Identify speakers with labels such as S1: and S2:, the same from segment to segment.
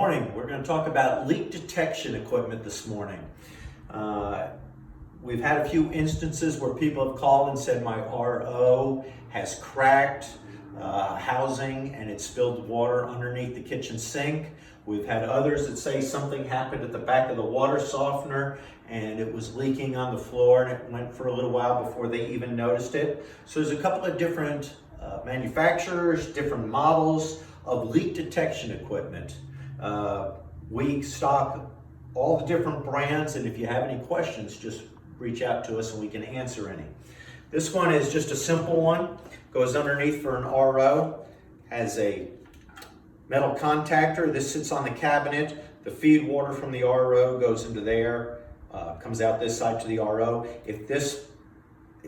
S1: morning. We're going to talk about leak detection equipment this morning. We've had a few instances where people have called and said my RO has cracked housing and it spilled water underneath the kitchen sink. We've had others that say something happened at the back of the water softener and it was leaking on the floor and it went for a little while before they even noticed it. So there's a couple of different manufacturers, different models of leak detection equipment. We stock all the different brands, and if you have any questions, just reach out to us and we can answer any. This one is just a simple one, goes underneath for an RO, has a metal contactor. This sits on the cabinet. The feed water from the RO goes into there, comes out this side to the RO. If this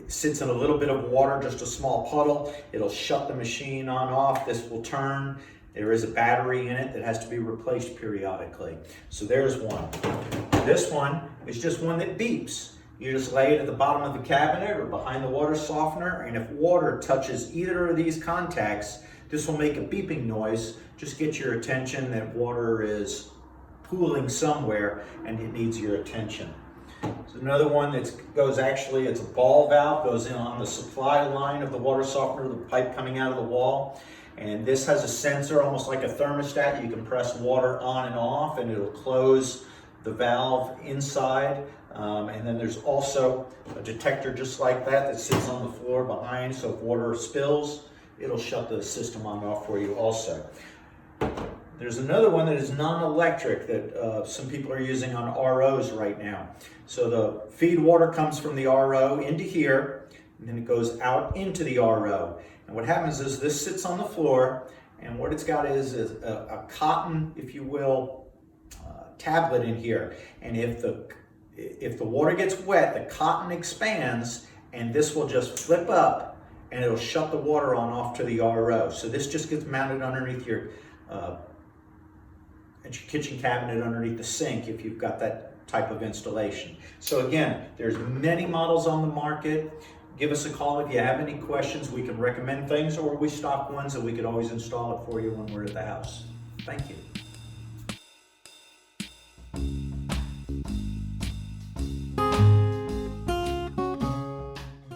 S1: sits in a little bit of water, just a small puddle, it'll shut the machine on off. This will turn. There is a battery in it that has to be replaced periodically. So there's one. This one is just one that beeps. You just lay it at the bottom of the cabinet or behind the water softener, and if water touches either of these contacts, this will make a beeping noise. Just get your attention that water is pooling somewhere and it needs your attention. There's another one that goes, actually, it's a ball valve, goes in on the supply line of the water softener, the pipe coming out of the wall. And this has a sensor, almost like a thermostat. You can press water on and off and it'll close the valve inside. And then there's also a detector just like that sits on the floor behind. So if water spills, it'll shut the system on and off for you also. There's another one that is non-electric that some people are using on ROs right now. So the feed water comes from the RO into here, and then it goes out into the RO. And what happens is this sits on the floor, and what it's got is a cotton, if you will, tablet in here. And if the water gets wet, the cotton expands, and this will just flip up, and it'll shut the water on off to the RO. So this just gets mounted underneath your kitchen cabinet, underneath the sink, if you've got that type of installation. So again, there's many models on the market. Give us a call if you have any questions. We can recommend things, or we stock ones and we could always install it for you when we're at the house. Thank you.